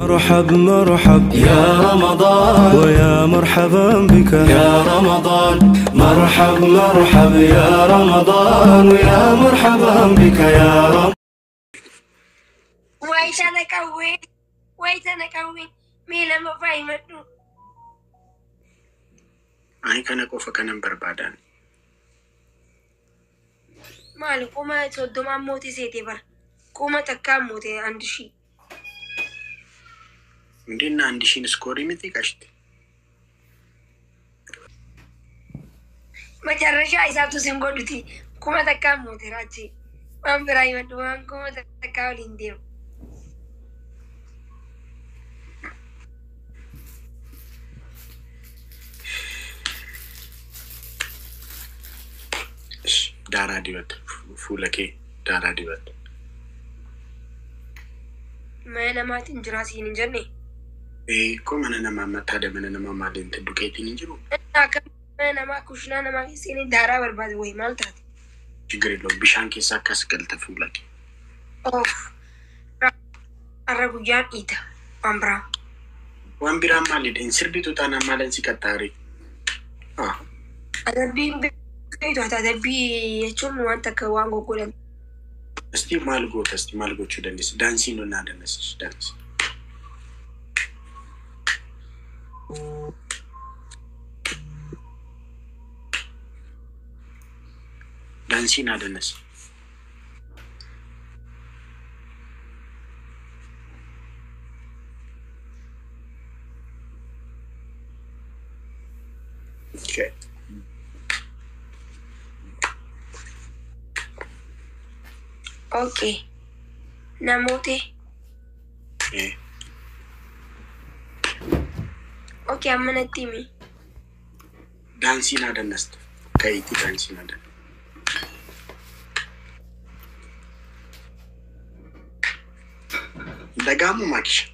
مرحب مرحب يا رمضان ويا مرحبا بك يا رمضان مرحب مرحب يا رمضان ويا مرحبا بك يا رمضان ويتنكوين ميلا مفايمتو أي كان كوفا كان بربادان مالو كوما تودما موتي سيتي بر كوما تكام موتي عندشي مدينا عندشين سكوري متي كشت ما جرشا إساتو سنقولتي كوما تكام موتي راجي وان برايمتو وان كوما تكاولين ديو دارا ديوت فولكي دارا ديوت ما أنا ما تنجراسي نجرني إيه كم أنا ما تهدى من أنا ما دين تدوكيتي نجرو أنا ما كوشنا أنا ما كيسيني دارا برباد وي مالتات جري لو بيشان كيسا كاسكال تفولكي أوف الرجال إيتا أمبرا وامبرا مالي إن سربيتو تانا مالن سكتاري أدبي بيتو أدبي يشون وانتا كوانغو كولن استي مالغو تشودنس دانسي نو نادنس دانس دانسي نادنس Okay. Okay. Namote. Yeah. Okay, I'm gonna Timmy. Dancing at the nest. Kaiti dancing at the Dagamu match.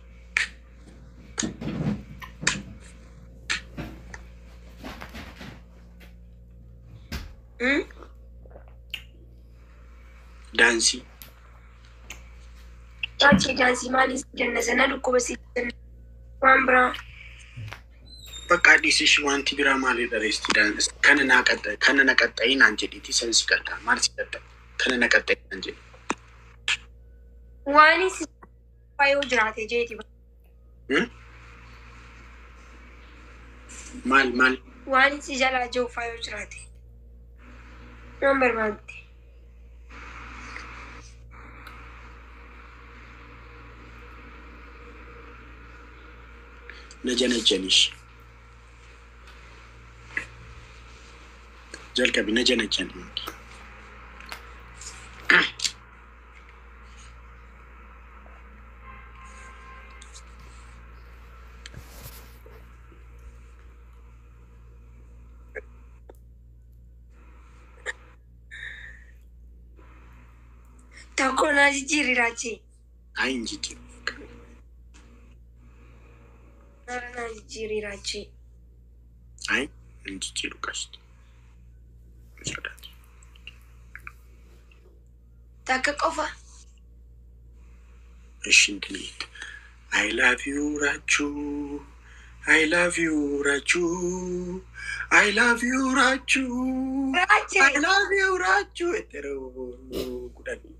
Dancing. Dancing, Malis, Jennison, and Lucosi, Wambra. Baka disish wanti bira mali da resti dance. Kana nakata in anjeli ti sensi kata. Marsi kata. Kana nakata in anjeli. One is Pio Jate, Jati. Mal. One is Jala Joe Fio Jate. Number 1. Najana Janish. Jalka bi najana Janish. Takona Jiri Rachi. I injiti. Nana Jiri Rachi. I injiti Lucas. Taka over. I love you, Raju. I love you, Raju. I love you, Raju. Rachi. I love you, Raju. Etero kudani.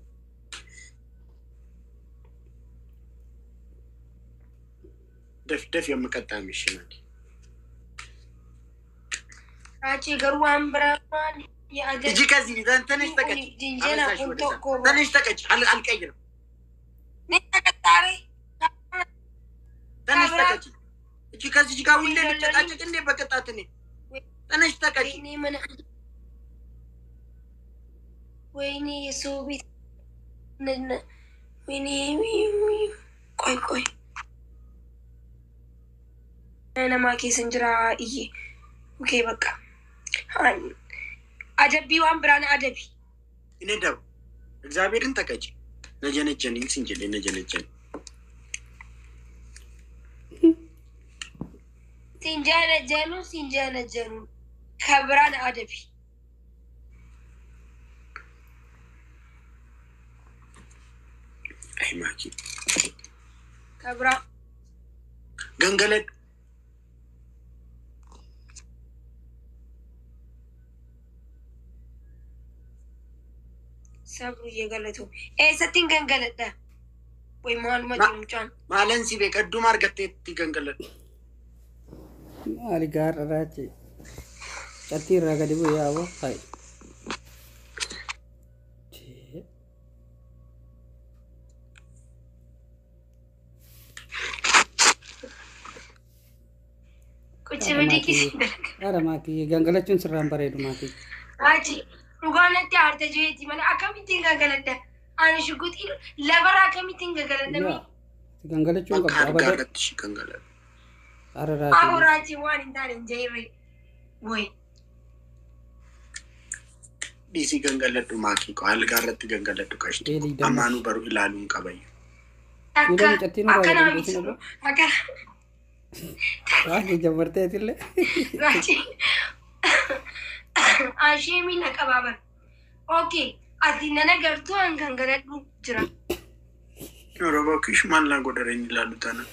Def ya makata mishinaki. Rachi Garwambra. يجي كذي ده أنت نشتكي. جنجنا كنتوكو. ده نشتكي على الكير. نتكتاري. ده نشتكي. يجي كذي يجي كاول لي نشتكي كني بكتاتني. ده نشتكي. ويني يسوبي. ويني كوي. أنا ما كيسنجرا إيه. أوكي بقى. هاي. أدبي وامبرانا أدبي. إنه ده. إخباري أنت كذي. نجاني جانين سنجلي نجاني جان. سنجانا جانو. خبرانا أدبي. أي ماكي. كبرى gangaladhu. Sabru yegalatu. Eessatti gangaladha. Way maal majumchaan. Maalan si beekaddu margatteetti gangaladhu. Maali gaara raachi. Catti irraa gadi bu'ee yaa'u hayi. Kuchi bidiki. Ara maaki gangalachuun sirraan bareedu maaki. Achi dhugaanatti aarte jeeti mana akkamitti gangaladha. Ani shuguti labara akkamitti gangaladha. Gangalachuun qabda abada. Gaarratti shi gangaladhu. Ara raachi. Auraachi waan hin taane jeerre. Way. Dhiisii gangaladhu maakii ko algaarratti gangaladhu qashti. Ammaanuu baruu ilaaluun qabayyu. Akka naamichi akka Raachi jabarteetillee. Raachi. Ashemi na qababan. Okay, ati nana gartuu an gangaladhu jira. Yeroo kish maal na godhareen ilaalu tana.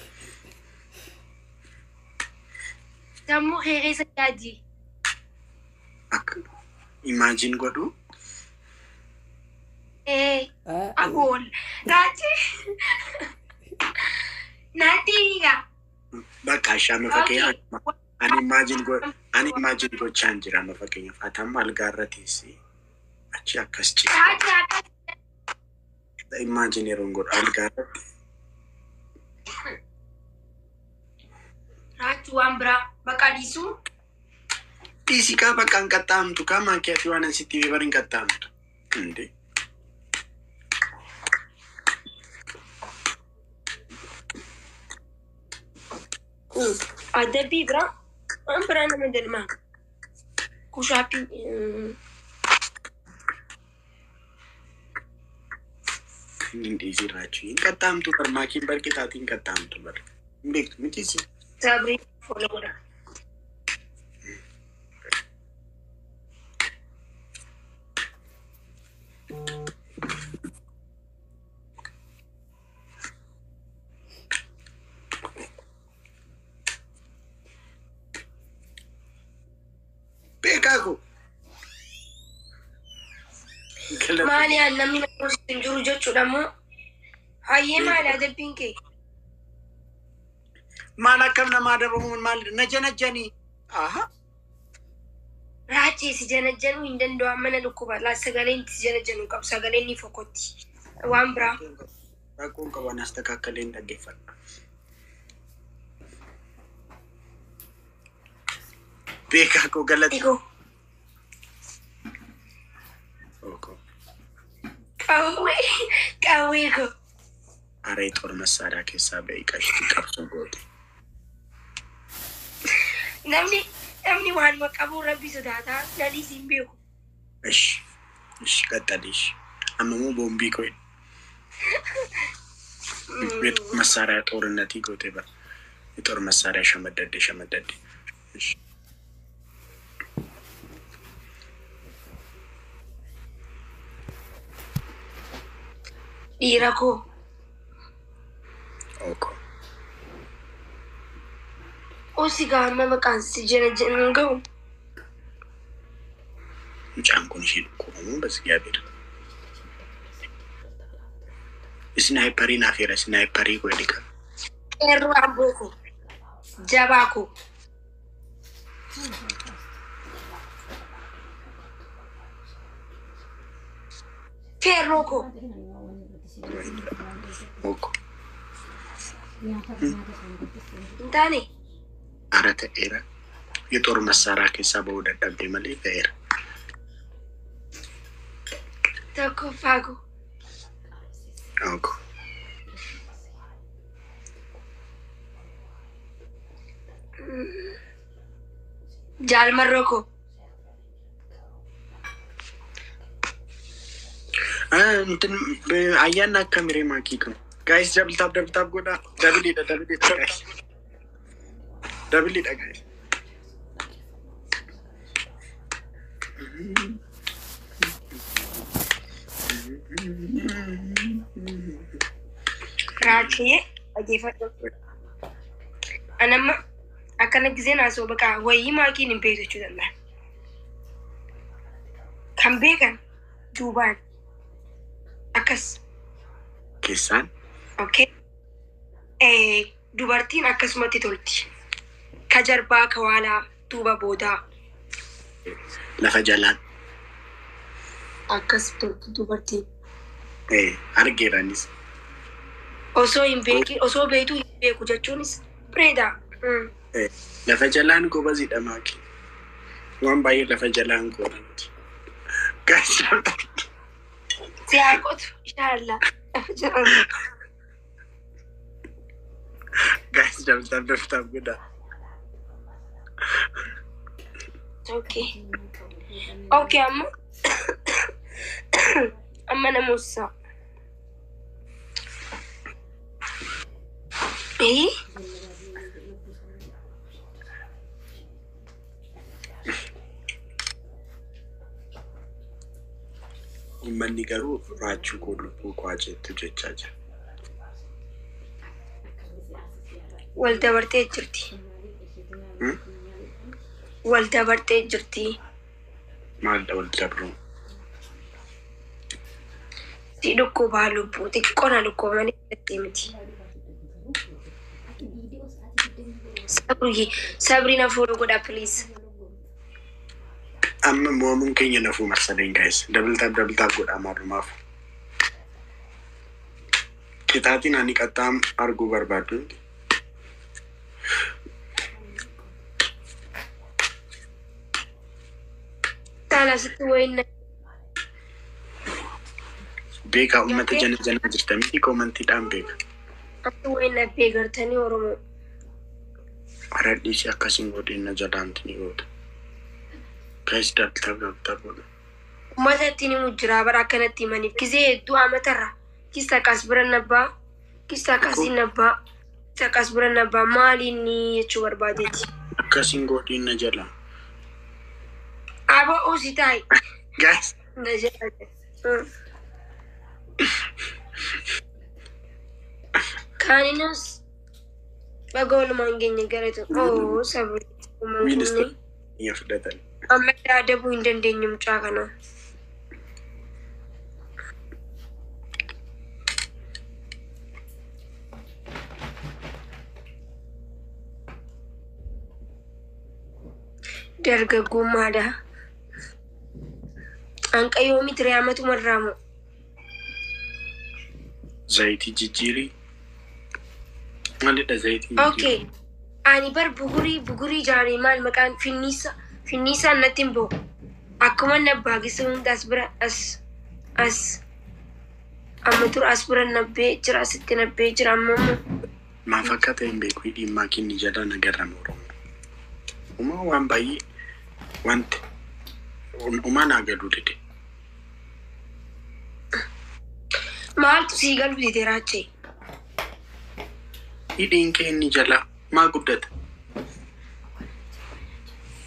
Dammo heeresa yaadi. Akka imagine godhu. Agol. Raachi. Natiga. Bakka shame fakkeenya. Ani imagine gochaan jira ma fakkeenya fatam algaarratisi. Achi akkas jira. Imagine yeroon godhu algaarratti. Raachi waan biraa bakka dhiisu. Dhiisii kaa bakka hin qaxxaamtu kaa maankee fi waan asitti bari hin qaxxaamtu. Inde. Adabbi biraa waan biraa nama dalmaa. Kushaapi. Dhiisii raachuu hin qaxxaamtu bar maakiin barqixaatiin qaxxaamtu bar. Hin beektu mitiisi. Sabri follow. Beekaku. Maali namni nama jiru jechuudha moo hayyee maali adabbiin kee? Maal akkam nama adabamuun maal najanajanii? Aha. Raachi si janajjanuu hin danda'u amma na dhukkuba laa sagaleen si janajjanuu qabu sagaleen ni fokotti waan biraa. Rakkoon qaban astakakkaleen dhaggeeffadha. Beekaku galati. Qawwee ko. Aree xor masaaraa keessaa ba'ii qashtii qabsu goote. Namni waan maqabuu rabbi sodaataa nadii siin beeku. Ishi qaxxaliish. Ammamoo boombii koye. Masaaraa xoorinnatii goote bara. Xor masaaraa shamaddadde. Dhiira koo. Oko. Osi gaama maqaan si janajjanuu ga'u. Mucaan kun ishee dhukkubamuun bas gaabira. Snaayiparii naaf jira snaayiparii godhe qaba. Qeerroo amboo koo. Jabaa koo. Qeerroo koo. Oko. Intaane. Ara ta'eera. Yeexor masaaraa keessaa ba'uu dadhabde malee ta'eera. Tokko faago. Oko. Jaalmarroo koo. Ayyaana akka miree maakii kun. Guys, double tap godha. Double guys. Double guys. Raachi dhaggeeffadhu. anamma akkana gizeen asoo baqa wayii maakiin hin beekachuu danda'a. Kan beekan duubaan akkas. Keessaan? Okay. Dubartiin akkasumatti tolti. Ka jarbaa ka waalaa duuba boodaa. Lafa jalaan. Akkas tolti dubartiin. Argeeranis. Osoo hin beekin osoo beektuu hin beeku jechuunis bareeda. Lafa jalaan gobaziidha maaki. Waan baay'ee lafa jalaan gobaziidha. Gaasirra. Si haa qotu inshallah lafa jalaan. Guys, jangan daftar beda. Okay. Okay, amma namusa. Uummanni garuu raachuu koo lubbuu koo jettu jechaa jira. Waldabartee jirti. Waldabartee jirti. Maalidha waldabruun? Si dhukkubaa lubbuu xiqqoona dhukkubanii miti. Sabri na fuudhu godha please. Amma moomuun keenya nafuu marsadeen guys. Dabaltaaf godha maalumaaf. Qixaatiin ani qaxxaam arguu barbaadu. Tala situ wayna. Beeka uummata jana jirta miti koomentiidhaan beeka. Atu wayna beegartanii Oromoo. Aradhiisi akkasiin godhina jalaanti ni goota. Guys dabaltaaf godha. Uummata ittiin himu jira bara akkanatti himaniif gisee hedduu amatarra. Kisa kas biran nabbaa. Kisa kasiin nabbaa. Kisa kas biran nabbaa maaliin jechuu barbaadeeti. Akkasiin godhina jala. Aba usitai. Guys. Kaninas bagol mangenya gareto. Oh, sabri. Minister ya fudatan. Amma ada bu indandeenyu mucaa kana. Dargagummaadha. Anqayyoomi ture amatu marraamu. Zayti jijjiiri. Maalidha zayti jijjiiri? Okay. Ani bar bugurii jaanii maal maqaan finniisa natti hin bo'u. Akkuma nabbaagisu hunda as bira as. Amma ture as bira nabbee jira asitti nabbee jira ammoo. Maaf akka ta'e hin beeku dhimmaa kinni jala nagarran Oromoo. Uumaa waan baay'ee wanti uumaa naa galuu dide. Maaltu sii galuu dide raachee? Hidhiin kee inni jala maa guddata?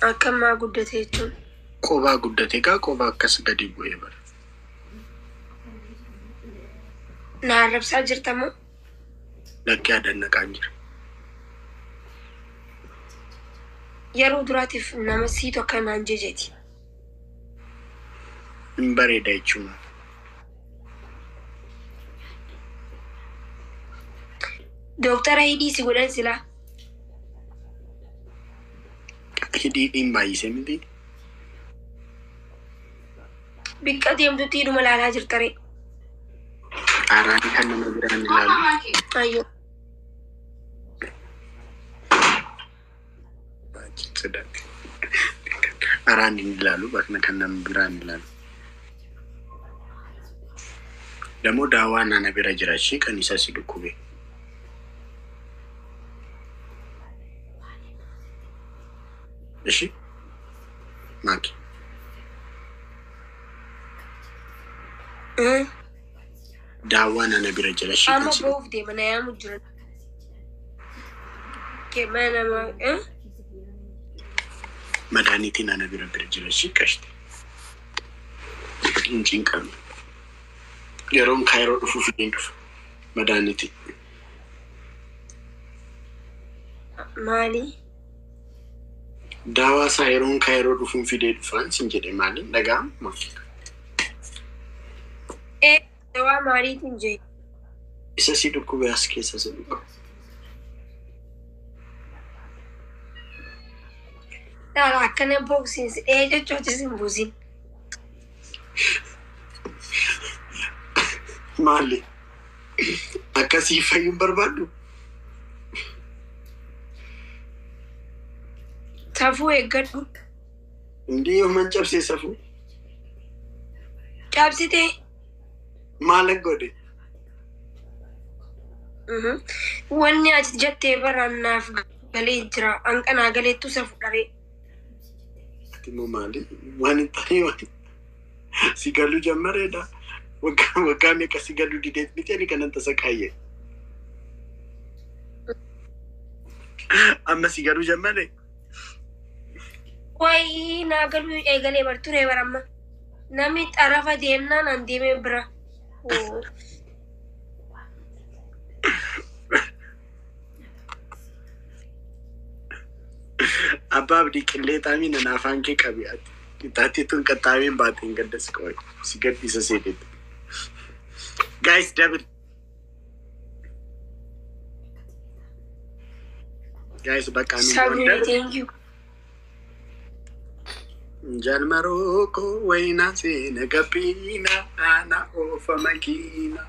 Akkam maa guddate jechuun? Qobaa guddate gaa qobaa akkas gadi bu'ee bara. Na arrabsaa jirta moo? Lakkee adannaqaan jira. Yeroo duraatiif nama siitu akka naan jejeeti. Hin bareeda jechuun. Dooktara hidhii si godhan silaa. Hidhiin baay'isee miti. Biqqa deemtutti hidhuma laalaa jirtare. Araani kan nama biraan ilaalu. Ayyoo. Araani ilaalu bakka kan nama biraan ilaalu. Damoo daawaa nana bira jira ishee kan isa si dhukkube. Ishi? Maaki? Daawaa nana bira jira ishee kan si dhukkube. Amma boof deema na yaamu jiran. Keema nama Madaaniitiin nana bira jira ishee qashte. Hin cinqamu. Yeroon kaayiroo dhufuuf hin dhufu. Madaaniitiin. Mali. Dawa Sairon Cairo Rufun Fide France in Jedi Mali, Nagam, Dawa Mali Tinjay. Is a seat of Kuba's case as a book. I can't box since age churches in Buzin. Mali. Akasi Fayum Barbado. Safu a good Indio Manchap says Safu. Capsite. Malagode. One year jet taper and naf galidra, and agale to Safari. Timo Mali, one in Taiwan. Sigaluja Mareda. Wakame Kasigalu did Mitterican and Tasakaye. I'm a Sigaruja Mare. Why Nagalu Egalever to Reverama? Namit Arava Demna and Demebra. Above the Kiletamin and Afanki caveat. Tatitun Katavin batting at the score. Sigat is associated. Guys, David. Guys, back Thank you. Jan Marocco, Wayna, Negapina, Anna, Ofa Makina.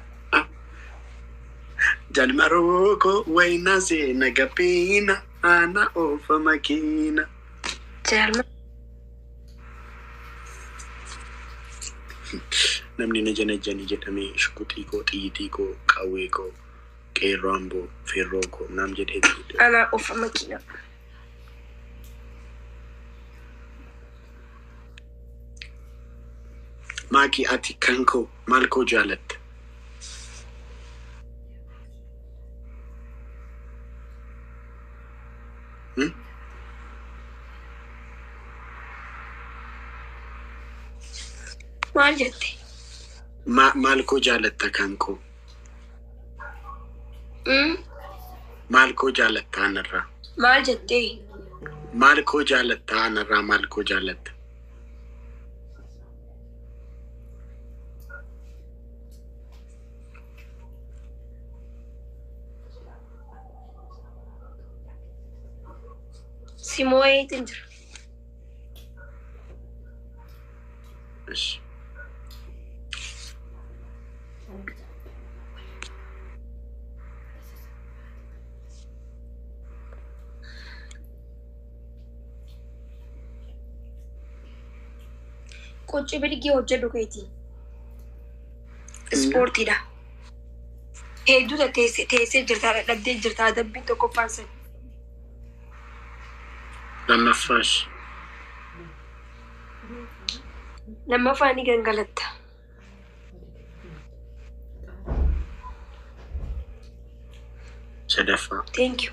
Jan Marocco, Wayna, Negapina, Anna, Ofa Makina. German. Namni na jana jedhame shukutii ko xiyitii ko qawwee ko qeerroon boo feerroo ko nam jedhee Ana ofa makina. Maaki ati kanko maal koo jaalatte? Maal jette? Maal koo jaalatta kanko? Maal koo jaalatta anarraa? Maal jette? Maal koo jaalatta anarraa maal koo jaalatta? Simoe tinjira. Yes. Kochi biligi hojjetu keeti. Ispoortiidha. Hedduuta teessee jirtaa dhabdee jirtaa dabbiin tokko faansan. Lammaffaas. Lammaffaan ni gangalatta. Sadaffaa. Thank you.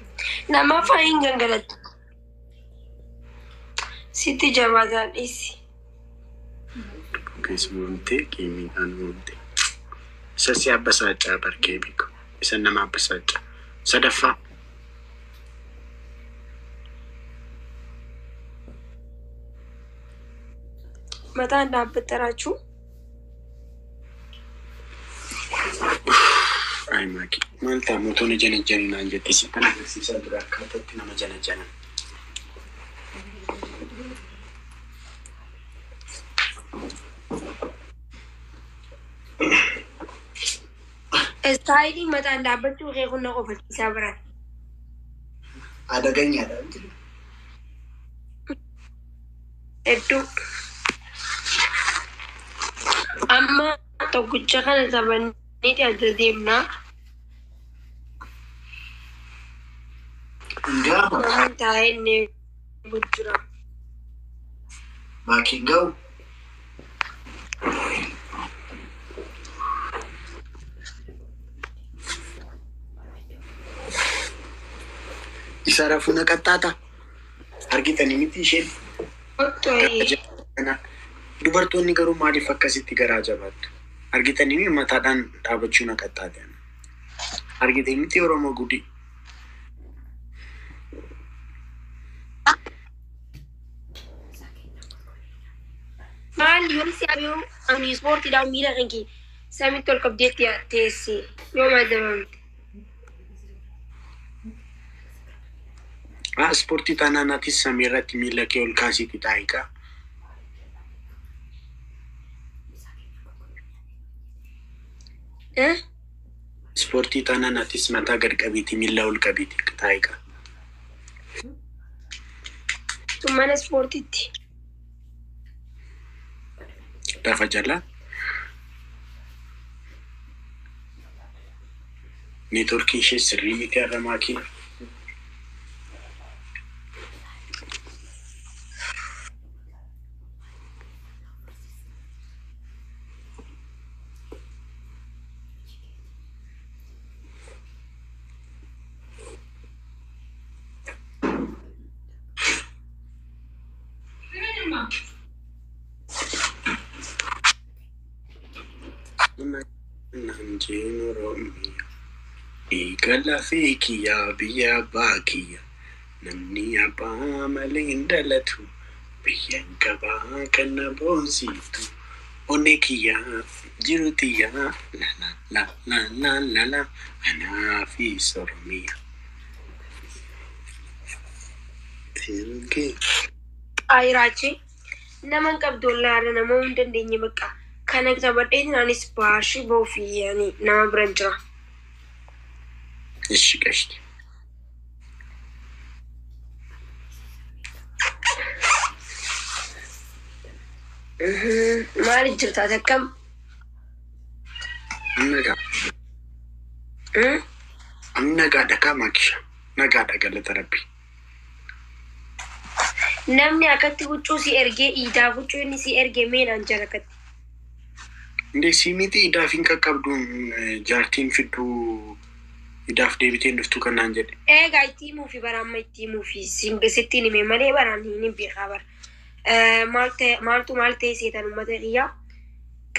Lammaffaan ni gangalatta. Sitti jabaataan dhiisi. Keessumamtee qiimiidhaan uumte. Isa si abbasaachaa barkee beeku. Isa nama abbasaachaa. Sadaffaa. Mataan dhaabbattaraachuu. Ay maaki. Maal ta'a mootonni janajjaninaan jettee si kan agarsiisaa dura akkaataatti nama janajjanan. Istaayilii mataan dhaabbachuu kee kun na qofachiisaa biraan. Adaganyaadha. Hedduu. Amma tokkicha kana taphanneeti adda deemnaa. Waan taa'ee inni jira. Maakiin ga'u. Isa rafuu na qaxxaata. Argitanii miti isheen. Dubartoonni garuu maaliif akkasitti garaa jabaattu? Argitanii mataadhaan dhaabachuu na qaxxaate. Argitanii miti Oromoo guddi. maal yoonisi abiyo ani sport daa miila kanki sami tol kabdeetti teessi yoo maadamamte Sportii taanaanatis samiirratti miila kee ol kaasiiti taa'ika. Sportii taanaanatis mataa gad qabiiti miila ol qabiiti taa'ika. Mana sportiitti. Lafa jala. Neetworkii ishee sirrii miti har'a maakina. Nanjino Romeo, Igala Fikia, Bia Bakia, Namnia Bamalinda Latu, Bianca Bacana Bonsitu, Onekia, Jirutia, la, Anafi Soromia. Ay Rachi, Naman Abdullah and a mountain in Yamaka. Connect about 8 and is partially bofi and now brancher. Is she cashed? Marriage to come. I'm Naga the Kamakisha, Naga the Galatherapy. Namni akatti huccuu si ergee iidaa huccuu inni si ergee meenaan jalakatti. Ndesi miti idaaf hin qaqqabduun jaartiin fidduu idaaf deebiteen dhuftu kanaan jedhe. Egaa itti himuu fi baraamma itti himuu fi sittiin hime malee baraan hin beekaa bara. Maaltu maal ta'e seetan uummata xiyyaa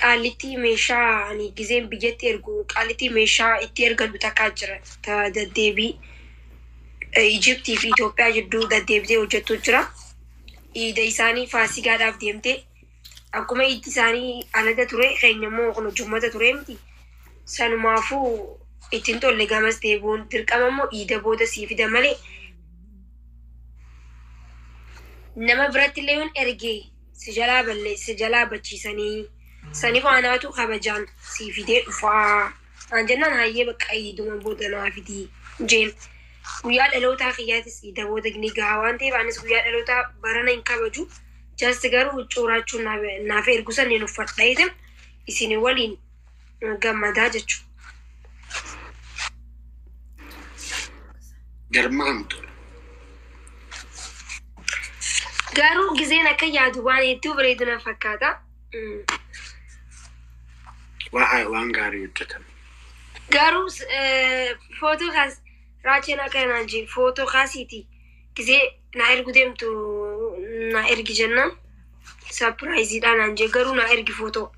qaallitti meeshaa ani gizeen biyyatti ergu qaallitti meeshaa itti ergatu takkaa jira. Ta daddeebii Ijiptii fi Itoophiyaa jidduu daddeebitee hojjettu jira. Iida isaanii faasigaadhaaf deemtee akkuma itti isaanii alada ture keenyammoo kun jummata ture miti sanumaafuu ittiin tolle gamas deebuun dirqamammoo iida booda sii fida malee nama biratti illee yoon ergee si jalaa bachiisanii saniif aanaatu kabajaan sii fidee dhufaa aan jennaan hayyee bakka iiduma booda naa fidii jeen guyyaa dhalootaa kiyyaatis iida booda ni gahaa waan ta'eef anis guyyaa dhalootaa barana hin kabaju. Just garuu cuuraachuun naaf ergusan ni uffadha jedhem isin waliin gammadaa jechuudha. Garmaamtu. Garuu gizeen akka yaadu waan hedduu bareedu na fakkaata. Waan gaarii hojjetame. Garuu footoo kaas raacheen akka naan jee footoo kaasiiti gizee na ergu deemtu na ergi jennaan surprise dhaan naan jee garuu na ergi footoo.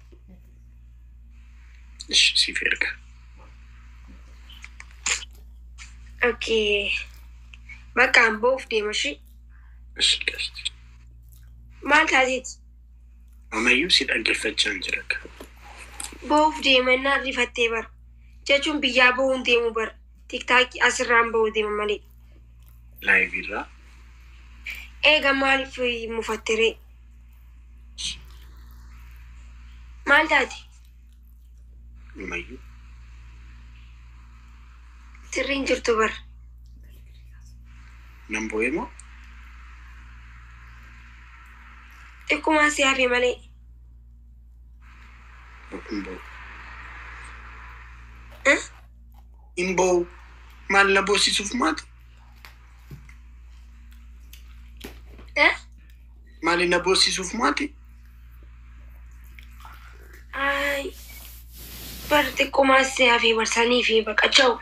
Siif erga. Okay. Bakka an boof deemashi. Maal taateeti? Ammayyuu si dhaggeeffachaan jira. Boof deemannaa rifattee bara. Jechuun biyyaa bahuun deemu bara. Tiktaakii asirraan bahuu deema malee. Live irraa. Eega maaliif mufattiree? Maal taate? Ammayyuu. Sirriin jirtu bara. Nan boo'ee moo? Xiqquma si hafe malee. Imboo maal na boosisuuf maati? Maali na boosisuuf maati? Ay, bar xiqquma si hafe barsanii fi baqacha'u.